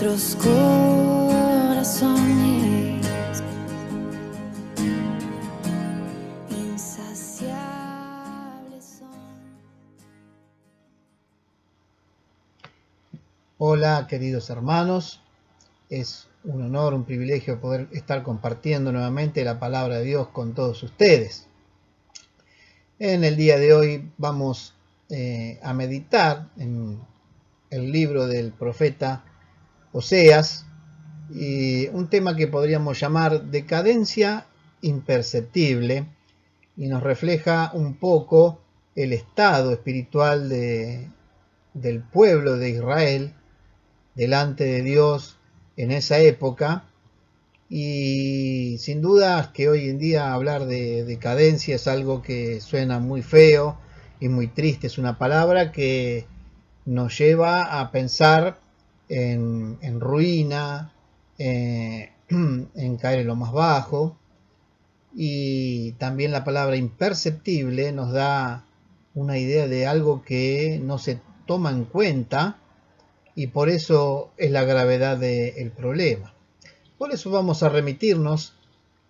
nuestros corazones insaciables son. Hola, queridos hermanos. Es un honor, un privilegio poder estar compartiendo nuevamente la palabra de Dios con todos ustedes. En el día de hoy vamos a meditar en el libro del profeta Oseas y un tema que podríamos llamar decadencia imperceptible, y nos refleja un poco el estado espiritual del pueblo de Israel delante de Dios en esa época. Y sin duda que hoy en día hablar de decadencia es algo que suena muy feo y muy triste. Es una palabra que nos lleva a pensar en ruina, en caer en lo más bajo. Y también la palabra imperceptible nos da una idea de algo que no se toma en cuenta, y por eso es la gravedad del problema. Por eso vamos a remitirnos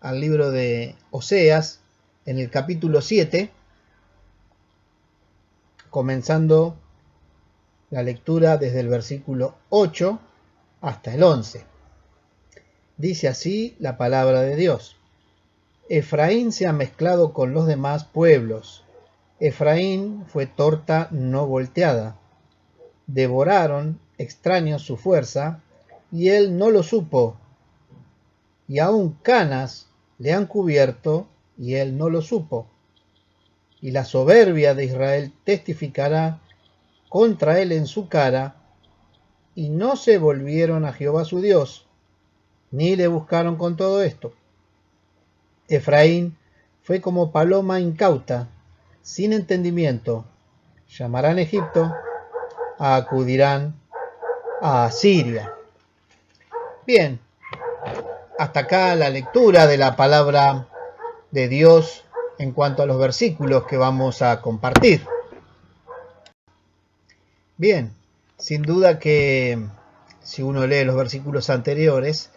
al libro de Oseas en el capítulo 7, comenzando la lectura desde el versículo 8 hasta el 11. Dice así la palabra de Dios: Efraín se ha mezclado con los demás pueblos. Efraín fue torta no volteada. Devoraron extraños su fuerza, y él no lo supo. Y aún canas le han cubierto, y él no lo supo. Y la soberbia de Israel testificará contra él en su cara, y no se volvieron a Jehová su Dios, ni le buscaron con todo esto. Efraín fue como paloma incauta, sin entendimiento. Llamarán a Egipto, acudirán a Asiria. Bien, hasta acá la lectura de la palabra de Dios en cuanto a los versículos que vamos a compartir. Bien, sin duda que si uno lee los versículos anteriores,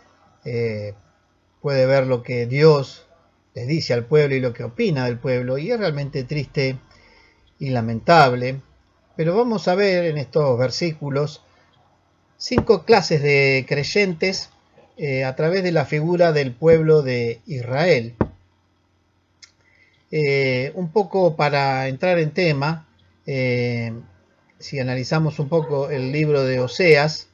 puede ver lo que Dios les dice al pueblo y lo que opina del pueblo, y es realmente triste y lamentable. Pero vamos a ver en estos versículos 5 clases de creyentes a través de la figura del pueblo de Israel. Un poco para entrar en tema, si analizamos un poco el libro de Oseas,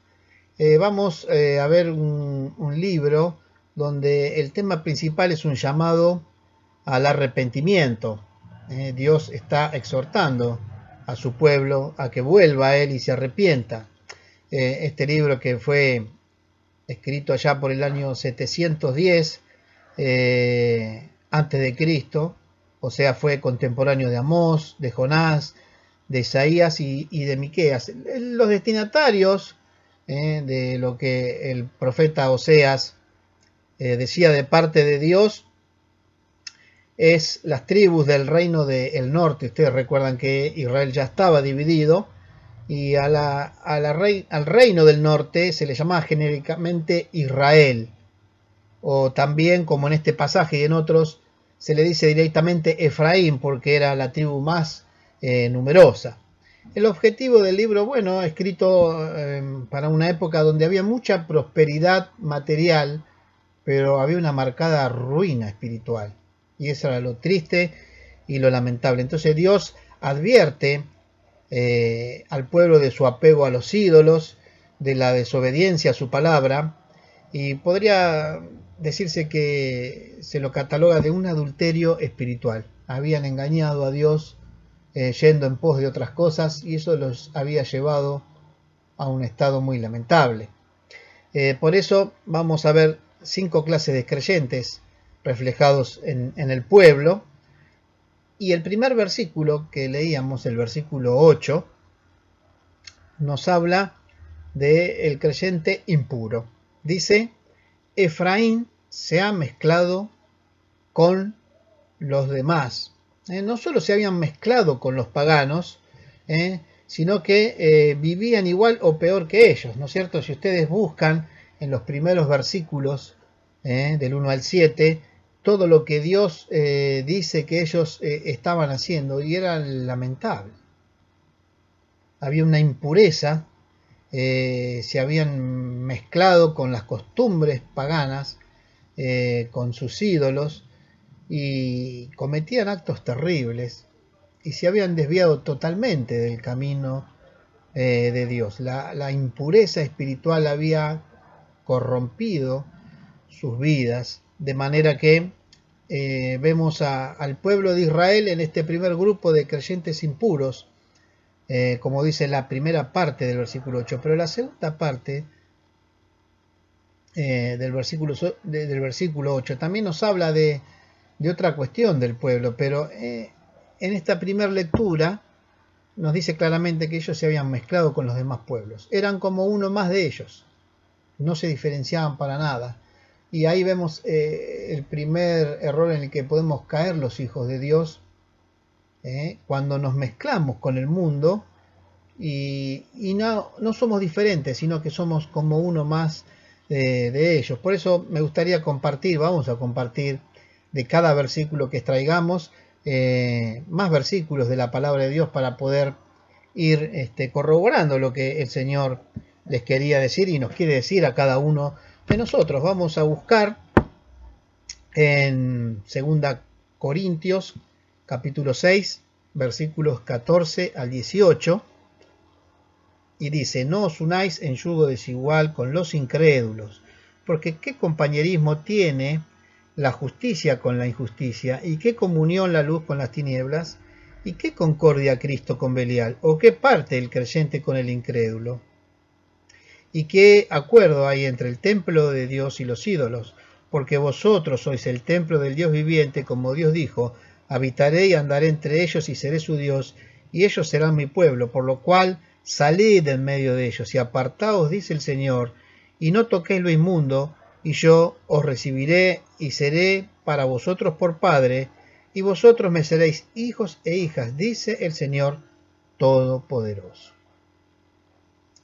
vamos a ver un libro donde el tema principal es un llamado al arrepentimiento. Dios está exhortando a su pueblo a que vuelva a él y se arrepienta. Este libro, que fue escrito allá por el año 710 antes de Cristo, o sea, fue contemporáneo de Amós, de Jonás, de Isaías y de Miqueas. Los destinatarios de lo que el profeta Oseas decía de parte de Dios es las tribus del reino del norte. Ustedes recuerdan que Israel ya estaba dividido, y al reino del norte se le llamaba genéricamente Israel, o también, como en este pasaje y en otros, se le dice directamente Efraín, porque era la tribu más numerosa. El objetivo del libro, bueno, escrito para una época donde había mucha prosperidad material, pero había una marcada ruina espiritual, y eso era lo triste y lo lamentable. Entonces Dios advierte al pueblo de su apego a los ídolos, de la desobediencia a su palabra, y podría decirse que se lo cataloga de un adulterio espiritual. Habían engañado a Dios yendo en pos de otras cosas, y eso los había llevado a un estado muy lamentable. Por eso vamos a ver 5 clases de creyentes reflejados en el pueblo. Y el primer versículo que leíamos, el versículo 8, nos habla del creyente impuro. Dice: Efraín se ha mezclado con los demás. No solo se habían mezclado con los paganos, sino que vivían igual o peor que ellos, ¿no es cierto? Si ustedes buscan en los primeros versículos, del 1 al 7, todo lo que Dios dice que ellos estaban haciendo, y era lamentable. Había una impureza, se habían mezclado con las costumbres paganas, con sus ídolos, y cometían actos terribles, y se habían desviado totalmente del camino de Dios. La impureza espiritual había corrompido sus vidas, de manera que vemos al pueblo de Israel en este primer grupo de creyentes impuros, como dice la primera parte del versículo 8, pero la segunda parte del versículo 8 también nos habla de otra cuestión del pueblo, pero en esta primera lectura nos dice claramente que ellos se habían mezclado con los demás pueblos, eran como uno más de ellos, no se diferenciaban para nada. Y ahí vemos el primer error en el que podemos caer los hijos de Dios, cuando nos mezclamos con el mundo y no somos diferentes, sino que somos como uno más de ellos. Por eso me gustaría vamos a compartir de cada versículo que extraigamos, más versículos de la palabra de Dios para poder ir corroborando lo que el Señor les quería decir y nos quiere decir a cada uno de nosotros. Vamos a buscar en 2 Corintios capítulo 6 versículos 14 al 18, y dice: no os unáis en yugo desigual con los incrédulos, porque qué compañerismo tiene la justicia con la injusticia, y qué comunión la luz con las tinieblas, y qué concordia Cristo con Belial, o qué parte el creyente con el incrédulo, y qué acuerdo hay entre el templo de Dios y los ídolos, porque vosotros sois el templo del Dios viviente, como Dios dijo: habitaré y andaré entre ellos y seré su Dios, y ellos serán mi pueblo, por lo cual salid en medio de ellos y apartaos, dice el Señor, y no toquéis lo inmundo, y yo os recibiré y seré para vosotros por Padre, y vosotros me seréis hijos e hijas, dice el Señor Todopoderoso.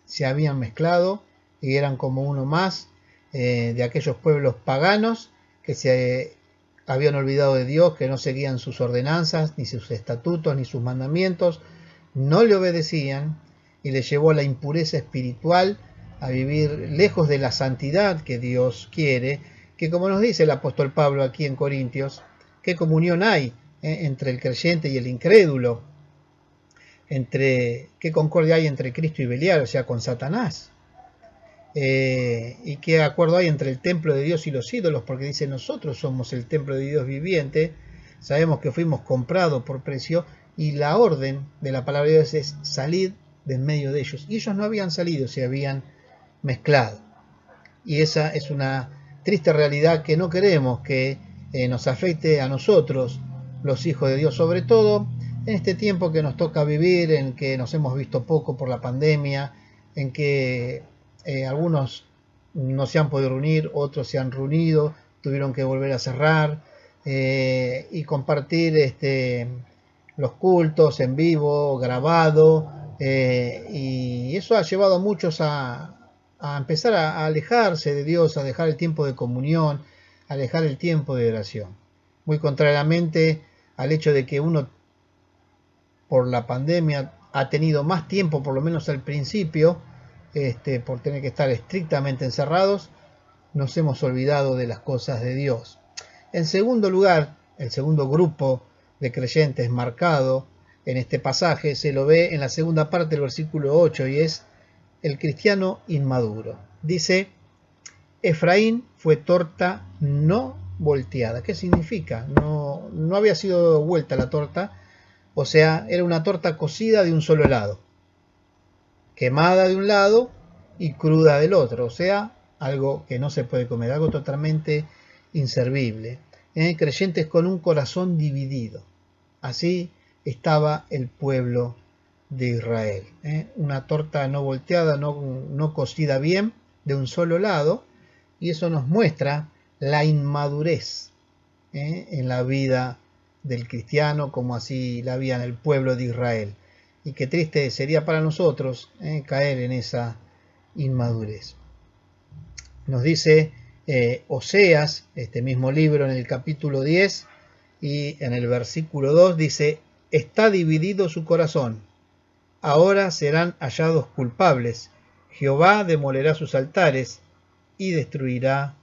Se habían mezclado y eran como uno más de aquellos pueblos paganos que se habían olvidado de Dios, que no seguían sus ordenanzas, ni sus estatutos, ni sus mandamientos, no le obedecían, y les llevó a la impureza espiritual, a vivir lejos de la santidad que Dios quiere, que como nos dice el apóstol Pablo aquí en Corintios, ¿qué comunión hay entre el creyente y el incrédulo? ¿Qué concordia hay entre Cristo y Belial, o sea, con Satanás? ¿Y qué acuerdo hay entre el templo de Dios y los ídolos? Porque dice: nosotros somos el templo de Dios viviente, sabemos que fuimos comprados por precio, y la orden de la palabra de Dios es: salid de en medio de ellos. Y ellos no habían salido, se habían mezclado. Y esa es una triste realidad que no queremos que nos afecte a nosotros, los hijos de Dios, sobre todo en este tiempo que nos toca vivir, en que nos hemos visto poco por la pandemia, en que algunos no se han podido reunir, otros se han reunido, tuvieron que volver a cerrar, y compartir los cultos en vivo, grabado, y eso ha llevado a muchos a empezar a alejarse de Dios, a dejar el tiempo de comunión, a dejar el tiempo de oración. Muy contrariamente al hecho de que uno por la pandemia ha tenido más tiempo, por lo menos al principio, por tener que estar estrictamente encerrados, nos hemos olvidado de las cosas de Dios. En segundo lugar, el segundo grupo de creyentes marcado en este pasaje se lo ve en la segunda parte del versículo 8, y es el cristiano inmaduro. Dice: Efraín fue torta no volteada. ¿Qué significa? No había sido vuelta la torta, o sea, era una torta cocida de un solo lado, quemada de un lado y cruda del otro, o sea, algo que no se puede comer, algo totalmente inservible. Creyentes con un corazón dividido. Así estaba el pueblo de Israel. Una torta no volteada, no cocida bien, de un solo lado, y eso nos muestra la inmadurez en la vida del cristiano, como así la había en el pueblo de Israel. y qué triste sería para nosotros caer en esa inmadurez. Nos dice Oseas, este mismo libro, en el capítulo 10 y en el versículo 2 dice: está dividido su corazón, ahora serán hallados culpables, Jehová demolerá sus altares y destruirá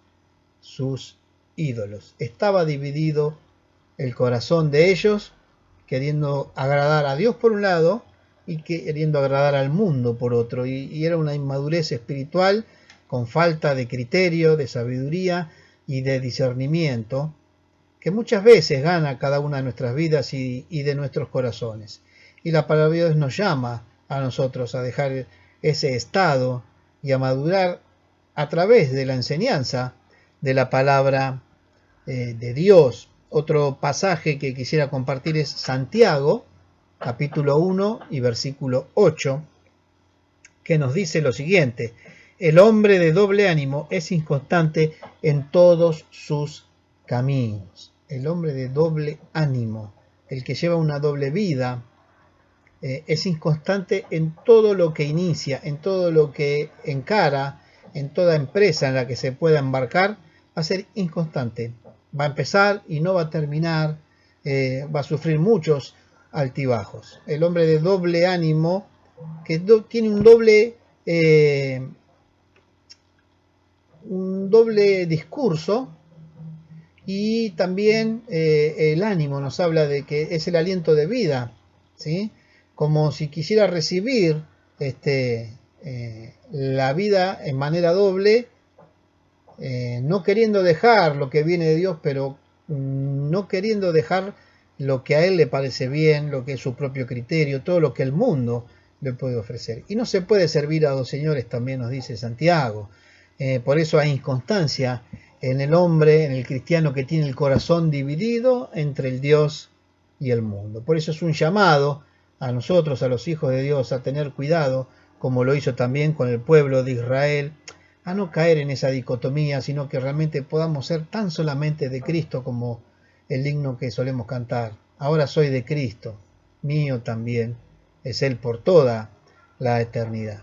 sus ídolos. Estaba dividido el corazón de ellos, queriendo agradar a Dios por un lado y queriendo agradar al mundo por otro, y era una inmadurez espiritual con falta de criterio, de sabiduría y de discernimiento, que muchas veces gana cada una de nuestras vidas y de nuestros corazones. Y la palabra de Dios nos llama a nosotros a dejar ese estado y a madurar a través de la enseñanza de la palabra de Dios. Otro pasaje que quisiera compartir es Santiago, capítulo 1 y versículo 8, que nos dice lo siguiente: el hombre de doble ánimo es inconstante en todos sus caminos. El hombre de doble ánimo, el que lleva una doble vida, es inconstante en todo lo que inicia, en todo lo que encara, en toda empresa en la que se pueda embarcar, va a ser inconstante. Va a empezar y no va a terminar, va a sufrir muchos altibajos. El hombre de doble ánimo, que tiene un doble discurso, y también el ánimo nos habla de que es el aliento de vida, ¿sí? Como si quisiera recibir la vida en manera doble, no queriendo dejar lo que viene de Dios, pero no queriendo dejar lo que a él le parece bien, lo que es su propio criterio, todo lo que el mundo le puede ofrecer. Y no se puede servir a dos señores, también nos dice Santiago. Por eso hay inconstancia en el hombre, en el cristiano, que tiene el corazón dividido entre el Dios y el mundo. Por eso es un llamado a nosotros, a los hijos de Dios, a tener cuidado, como lo hizo también con el pueblo de Israel, a no caer en esa dicotomía, sino que realmente podamos ser tan solamente de Cristo como el himno que solemos cantar. Ahora soy de Cristo, mío también es Él por toda la eternidad.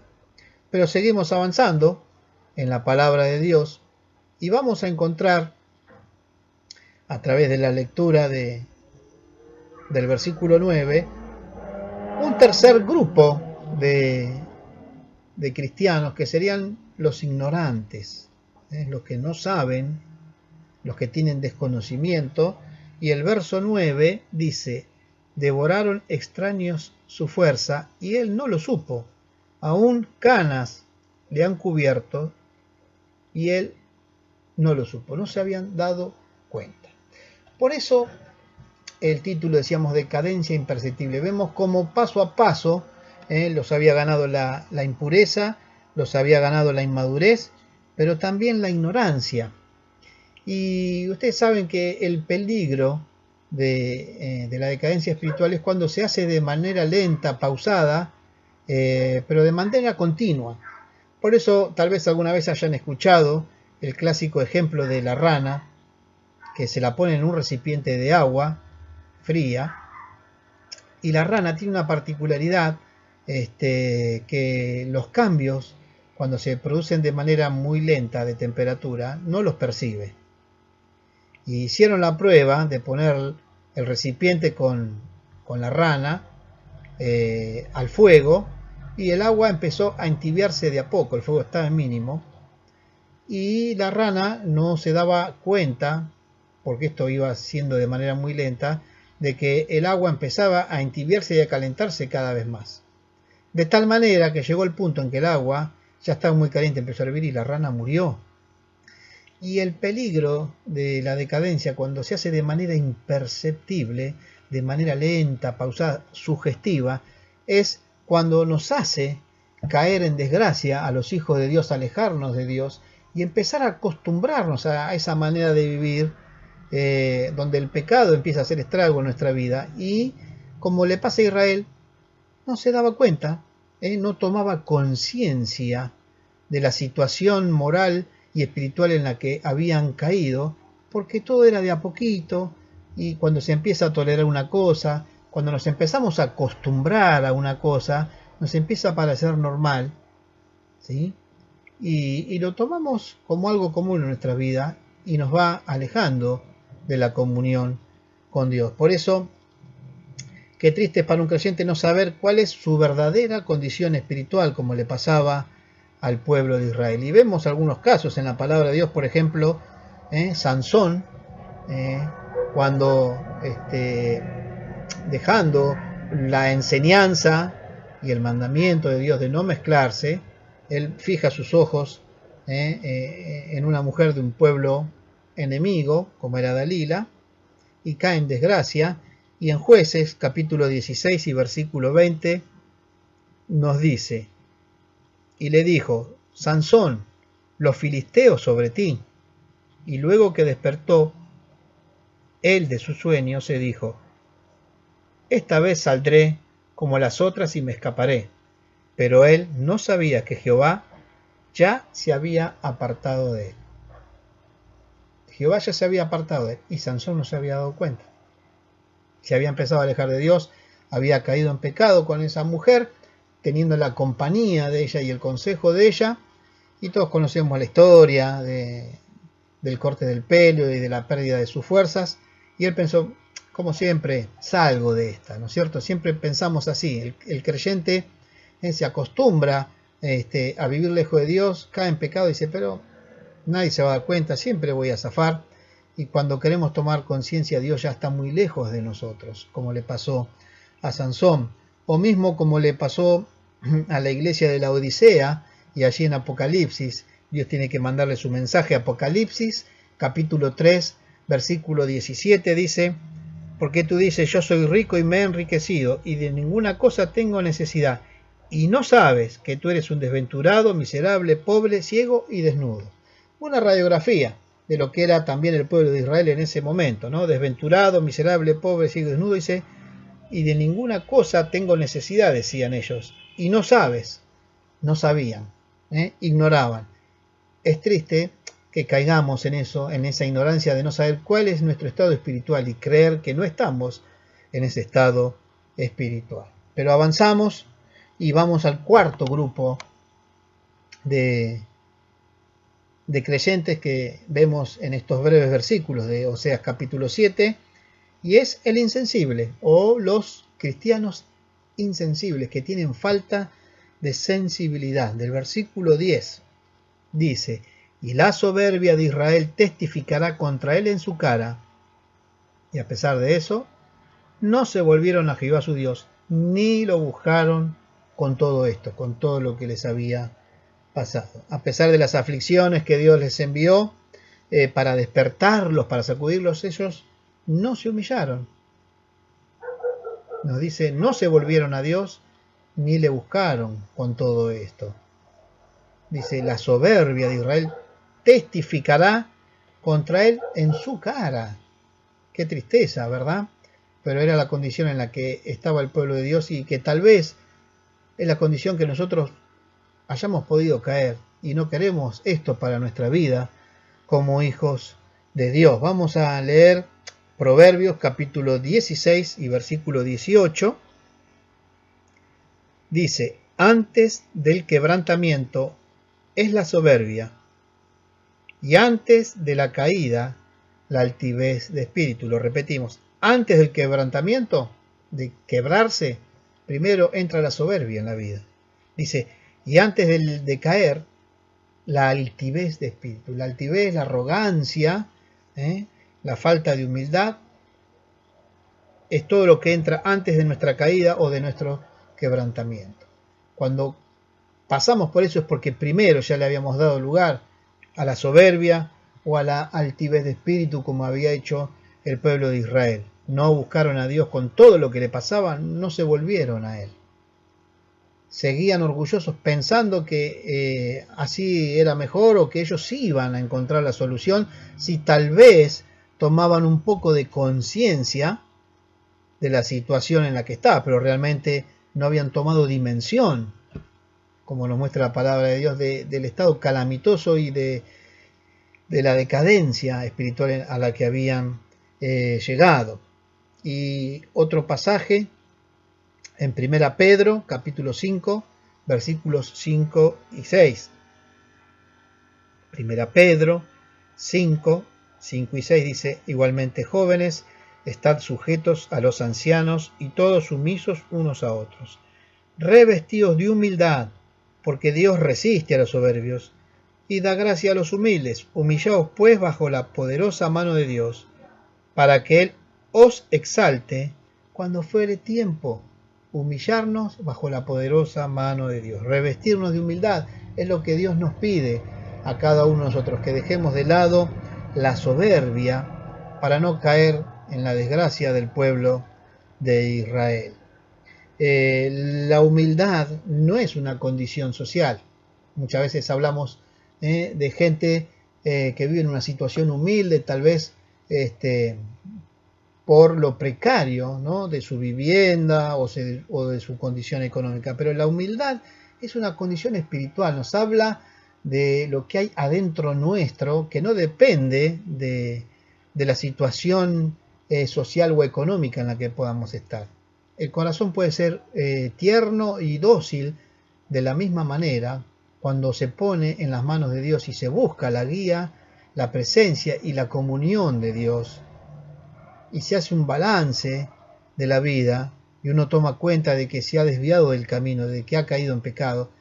Pero seguimos avanzando en la palabra de Dios y vamos a encontrar, a través de la lectura del versículo 9, un tercer grupo de cristianos, que serían los ignorantes, los que no saben, los que tienen desconocimiento. Y el verso 9 dice: devoraron extraños su fuerza y él no lo supo, aún canas le han cubierto y él no lo supo, no se habían dado cuenta. Por eso el título, decíamos, Decadencia Imperceptible. Vemos cómo paso a paso los había ganado la impureza, los había ganado la inmadurez, pero también la ignorancia. Y ustedes saben que el peligro de la decadencia espiritual es cuando se hace de manera lenta, pausada, pero de manera continua. Por eso tal vez alguna vez hayan escuchado el clásico ejemplo de la rana, que se la pone en un recipiente de agua fría, y la rana tiene una particularidad, que los cambios, cuando se producen de manera muy lenta de temperatura, no los percibe. Y hicieron la prueba de poner el recipiente con la rana al fuego, y el agua empezó a entibiarse de a poco, el fuego estaba en mínimo, y la rana no se daba cuenta, porque esto iba siendo de manera muy lenta, de que el agua empezaba a entibiarse y a calentarse cada vez más. De tal manera que llegó el punto en que el agua ya estaba muy caliente, empezó a hervir y la rana murió. Y el peligro de la decadencia, cuando se hace de manera imperceptible, de manera lenta, pausada, sugestiva, es cuando nos hace caer en desgracia a los hijos de Dios, alejarnos de Dios y empezar a acostumbrarnos a esa manera de vivir, donde el pecado empieza a hacer estrago en nuestra vida. Y como le pasa a Israel, no se daba cuenta, no tomaba conciencia de la situación moral y espiritual en la que habían caído, porque todo era de a poquito, y cuando se empieza a tolerar una cosa, cuando nos empezamos a acostumbrar a una cosa, nos empieza a parecer normal, ¿sí? Y lo tomamos como algo común en nuestra vida y nos va alejando de la comunión con Dios. Por eso, qué triste es para un creyente no saber cuál es su verdadera condición espiritual, como le pasaba al pueblo de Israel. Y vemos algunos casos en la palabra de Dios, por ejemplo, Sansón, cuando dejando la enseñanza y el mandamiento de Dios de no mezclarse, él fija sus ojos en una mujer de un pueblo enemigo, como era Dalila, y cae en desgracia. Y en Jueces, capítulo 16 y versículo 20, nos dice, y le dijo, Sansón, los filisteos sobre ti. Y luego que despertó él de su sueño, se dijo, esta vez saldré como las otras y me escaparé. Pero él no sabía que Jehová ya se había apartado de él. Jehová ya se había apartado de él y Sansón no se había dado cuenta. Se había empezado a alejar de Dios, había caído en pecado con esa mujer, teniendo la compañía de ella y el consejo de ella, y todos conocemos la historia del corte del pelo y de la pérdida de sus fuerzas, y él pensó, como siempre, salgo de esta, ¿no es cierto? Siempre pensamos así, el creyente se acostumbra a vivir lejos de Dios, cae en pecado y dice, pero nadie se va a dar cuenta, siempre voy a zafar. Y cuando queremos tomar conciencia, Dios ya está muy lejos de nosotros, como le pasó a Sansón, o mismo como le pasó a la iglesia de la Odisea, y allí en Apocalipsis, Dios tiene que mandarle su mensaje. Apocalipsis, capítulo 3, versículo 17, dice, porque tú dices, yo soy rico y me he enriquecido, y de ninguna cosa tengo necesidad, y no sabes que tú eres un desventurado, miserable, pobre, ciego y desnudo. Una radiografía de lo que era también el pueblo de Israel en ese momento, ¿no? Desventurado, miserable, pobre, ciego y desnudo, dice, y de ninguna cosa tengo necesidad, decían ellos, y no sabes, no sabían, ignoraban. Es triste que caigamos en eso, en esa ignorancia de no saber cuál es nuestro estado espiritual y creer que no estamos en ese estado espiritual. Pero avanzamos y vamos al cuarto grupo de creyentes que vemos en estos breves versículos de Oseas capítulo 7, y es el insensible, o los cristianos insensibles, que tienen falta de sensibilidad. Del versículo 10 dice, y la soberbia de Israel testificará contra él en su cara, y a pesar de eso, no se volvieron a Jehová su Dios, ni lo buscaron con todo esto, con todo lo que les había pasado. A pesar de las aflicciones que Dios les envió para despertarlos, para sacudirlos, ellos no se humillaron. Nos dice, no se volvieron a Dios ni le buscaron con todo esto. Dice, la soberbia de Israel testificará contra él en su cara. Qué tristeza, ¿verdad? Pero era la condición en la que estaba el pueblo de Dios y que tal vez es la condición que nosotros hayamos podido caer, y no queremos esto para nuestra vida como hijos de Dios. Vamos a leer Proverbios capítulo 16 y versículo 18. Dice, antes del quebrantamiento es la soberbia, y antes de la caída la altivez de espíritu. Lo repetimos, antes del quebrantamiento, de quebrarse, primero entra la soberbia en la vida. Dice, y antes de caer, la altivez de espíritu. La altivez, la arrogancia, la falta de humildad, es todo lo que entra antes de nuestra caída o de nuestro quebrantamiento. Cuando pasamos por eso es porque primero ya le habíamos dado lugar a la soberbia o a la altivez de espíritu, como había hecho el pueblo de Israel. No buscaron a Dios con todo lo que le pasaba, no se volvieron a Él. Seguían orgullosos pensando que así era mejor, o que ellos sí iban a encontrar la solución si tal vez tomaban un poco de conciencia de la situación en la que estaba, pero realmente no habían tomado dimensión, como nos muestra la palabra de Dios, del estado calamitoso y de la decadencia espiritual a la que habían llegado. Y otro pasaje en 1 Pedro, capítulo 5, versículos 5 y 6. 1 Pedro 5, 5 y 6 dice: igualmente jóvenes, estad sujetos a los ancianos y todos sumisos unos a otros, revestidos de humildad, porque Dios resiste a los soberbios y da gracia a los humildes. Humillaos pues bajo la poderosa mano de Dios, para que Él os exalte cuando fuere tiempo. Humillarnos bajo la poderosa mano de Dios, revestirnos de humildad, es lo que Dios nos pide a cada uno de nosotros, que dejemos de lado la soberbia para no caer en la desgracia del pueblo de Israel. La humildad no es una condición social. Muchas veces hablamos de gente que vive en una situación humilde, tal vez por lo precario, ¿no?, de su vivienda o de su condición económica. Pero la humildad es una condición espiritual, nos habla de lo que hay adentro nuestro, que no depende de la situación social o económica en la que podamos estar. El corazón puede ser tierno y dócil de la misma manera cuando se pone en las manos de Dios y se busca la guía, la presencia y la comunión de Dios, y se hace un balance de la vida y uno toma cuenta de que se ha desviado del camino, de que ha caído en pecado,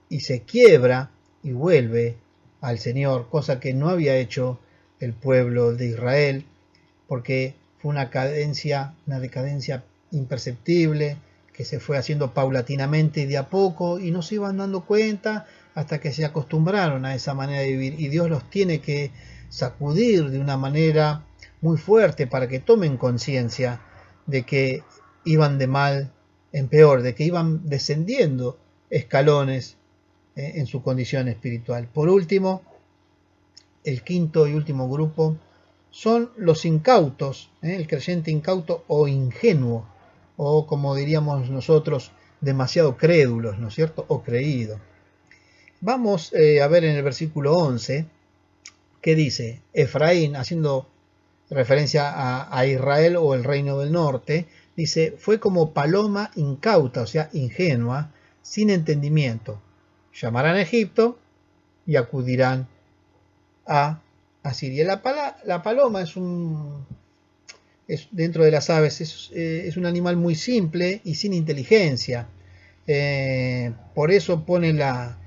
y se quiebra y vuelve al Señor, cosa que no había hecho el pueblo de Israel, porque fue una decadencia imperceptible, que se fue haciendo paulatinamente y de a poco, y no se iban dando cuenta hasta que se acostumbraron a esa manera de vivir, y Dios los tiene que sacudir de una manera muy fuerte para que tomen conciencia de que iban de mal en peor, de que iban descendiendo escalones en su condición espiritual. Por último, el quinto y último grupo son los incautos, el creyente incauto o ingenuo, o como diríamos nosotros, demasiado crédulos, ¿no es cierto?, o creído. Vamos a ver en el versículo 11, que dice: Efraín, haciendo referencia a Israel o el reino del norte, dice: fue como paloma incauta, o sea, ingenua, sin entendimiento. Llamarán a Egipto y acudirán a Asiria. La paloma es dentro de las aves, es un animal muy simple y sin inteligencia. Por eso pone la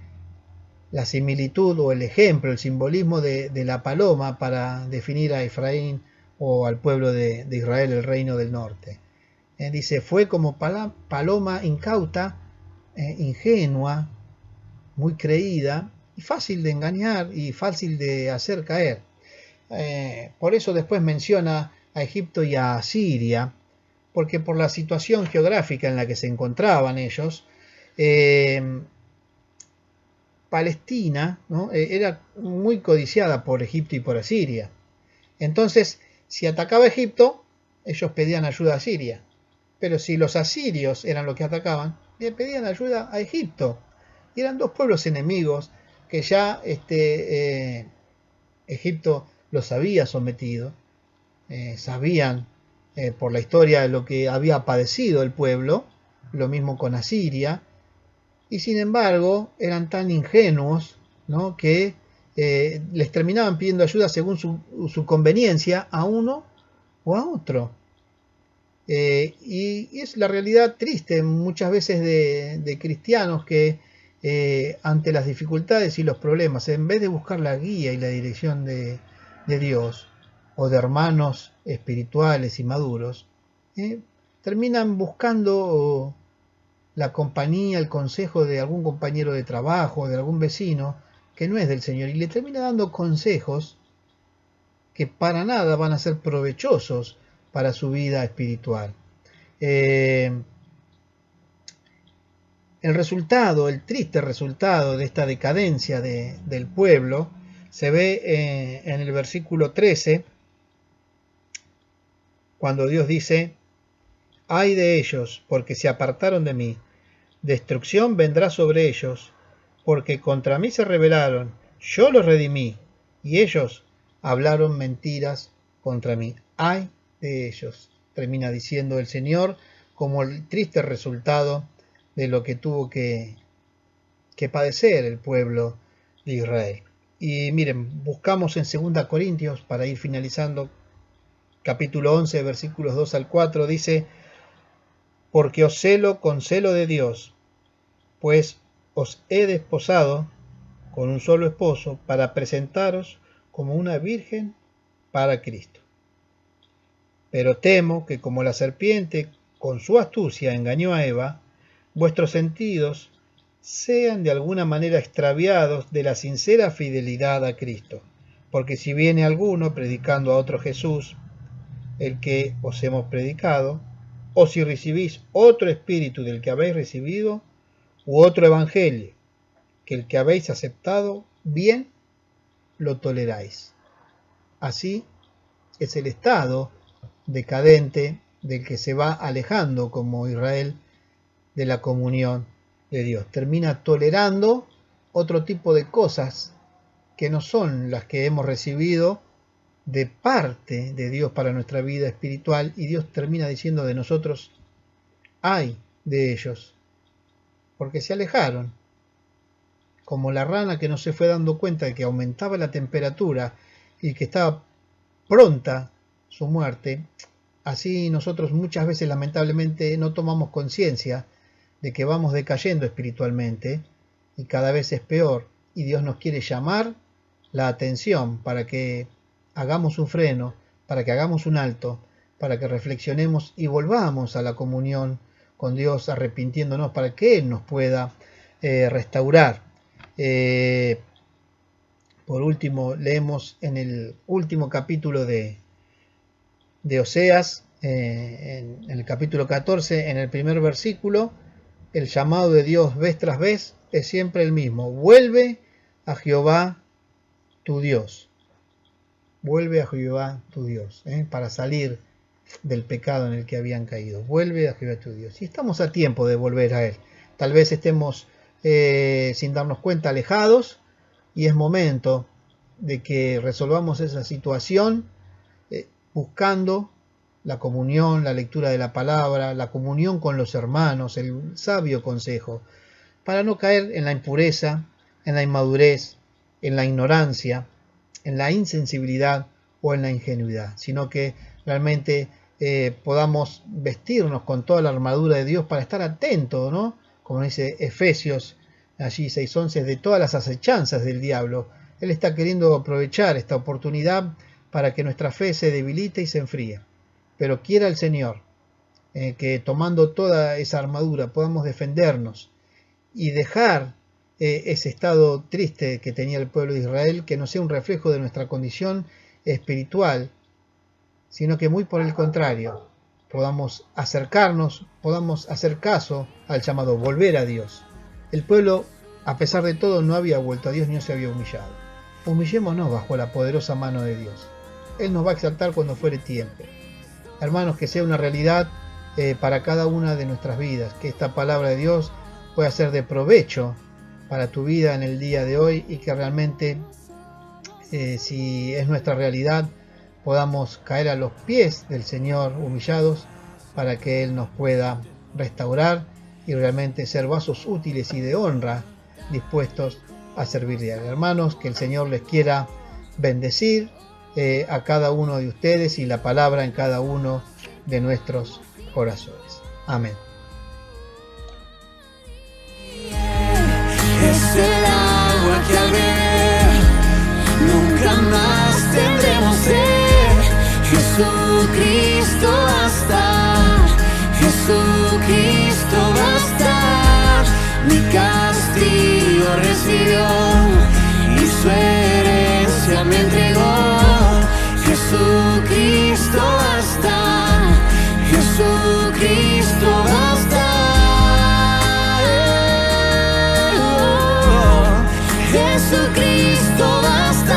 similitud o el ejemplo, el simbolismo de la paloma para definir a Efraín o al pueblo de Israel, el reino del norte. Dice: fue como paloma incauta, ingenua, muy creída, y fácil de engañar y fácil de hacer caer. Por eso después menciona a Egipto y a Asiria, porque por la situación geográfica en la que se encontraban ellos, Palestina, ¿no?, era muy codiciada por Egipto y por Asiria. Entonces, si atacaba Egipto, ellos pedían ayuda a Asiria. Pero si los asirios eran los que atacaban, le pedían ayuda a Egipto. Y eran dos pueblos enemigos que ya Egipto los había sometido. Sabían por la historia lo que había padecido el pueblo, lo mismo con Asiria. Y sin embargo, eran tan ingenuos, ¿no?, que les terminaban pidiendo ayuda según su conveniencia a uno o a otro. Y es la realidad triste muchas veces de cristianos que ante las dificultades y los problemas, en vez de buscar la guía y la dirección de Dios o de hermanos espirituales y maduros, terminan buscando la compañía, el consejo de algún compañero de trabajo, de algún vecino que no es del Señor, y le termina dando consejos que para nada van a ser provechosos para su vida espiritual. El triste resultado de esta decadencia del pueblo se ve en el versículo 13, cuando Dios dice: ay de ellos, porque se apartaron de mí, destrucción vendrá sobre ellos, porque contra mí se rebelaron, yo los redimí, y ellos hablaron mentiras contra mí. Ay de ellos. Termina diciendo el Señor como el triste resultado de lo que tuvo que padecer el pueblo de Israel. Y miren, buscamos en 2 Corintios, para ir finalizando, capítulo 11, versículos 2 al 4, dice: porque os celo con celo de Dios, pues os he desposado con un solo esposo para presentaros como una virgen para Cristo. Pero temo que como la serpiente con su astucia engañó a Eva, vuestros sentidos sean de alguna manera extraviados de la sincera fidelidad a Cristo. Porque si viene alguno predicando a otro Jesús, el que os hemos predicado, o si recibís otro espíritu del que habéis recibido, u otro evangelio que el que habéis aceptado, bien lo toleráis. Así es el estado decadente del que se va alejando como Israel de la comunión de Dios. Termina tolerando otro tipo de cosas que no son las que hemos recibido de parte de Dios para nuestra vida espiritual, y Dios termina diciendo de nosotros: ay de ellos, porque se alejaron. Como la rana que no se fue dando cuenta de que aumentaba la temperatura y que estaba pronta su muerte, así nosotros muchas veces lamentablemente no tomamos conciencia de que vamos decayendo espiritualmente y cada vez es peor, y Dios nos quiere llamar la atención para que hagamos un freno, para que hagamos un alto, para que reflexionemos y volvamos a la comunión con Dios, arrepintiéndonos para que Él nos pueda restaurar. Por último, leemos en el último capítulo de Oseas, en el capítulo 14, en el primer versículo, el llamado de Dios vez tras vez es siempre el mismo: vuelve a Jehová tu Dios. Vuelve a Jehová tu Dios, para salir del pecado en el que habían caído. Vuelve a Jehová tu Dios. Y estamos a tiempo de volver a Él. Tal vez estemos sin darnos cuenta alejados, y es momento de que resolvamos esa situación buscando la comunión, la lectura de la palabra, la comunión con los hermanos, el sabio consejo, para no caer en la impureza, en la inmadurez, en la ignorancia, en la insensibilidad o en la ingenuidad, sino que realmente podamos vestirnos con toda la armadura de Dios para estar atentos, ¿no? Como dice Efesios allí 6:11, de todas las acechanzas del diablo. Él está queriendo aprovechar esta oportunidad para que nuestra fe se debilite y se enfríe. Pero quiera el Señor que tomando toda esa armadura podamos defendernos y dejar ese estado triste que tenía el pueblo de Israel, que no sea un reflejo de nuestra condición espiritual, sino que muy por el contrario, podamos acercarnos, podamos hacer caso al llamado, volver a Dios. El pueblo, a pesar de todo, no había vuelto a Dios ni no se había humillado. Humillémonos bajo la poderosa mano de Dios. Él nos va a exaltar cuando fuere tiempo. Hermanos, que sea una realidad para cada una de nuestras vidas, que esta palabra de Dios pueda ser de provecho para tu vida en el día de hoy, y que realmente, si es nuestra realidad, podamos caer a los pies del Señor humillados para que Él nos pueda restaurar y realmente ser vasos útiles y de honra, dispuestos a servirle a Él. Hermanos, que el Señor les quiera bendecir a cada uno de ustedes y la palabra en cada uno de nuestros corazones. Amén. Es el agua que al beber nunca más tendremos sed. Jesucristo basta, Jesucristo basta. Mi castigo recibió y su herencia me entregó. Jesucristo basta, Jesucristo basta. Jesucristo basta.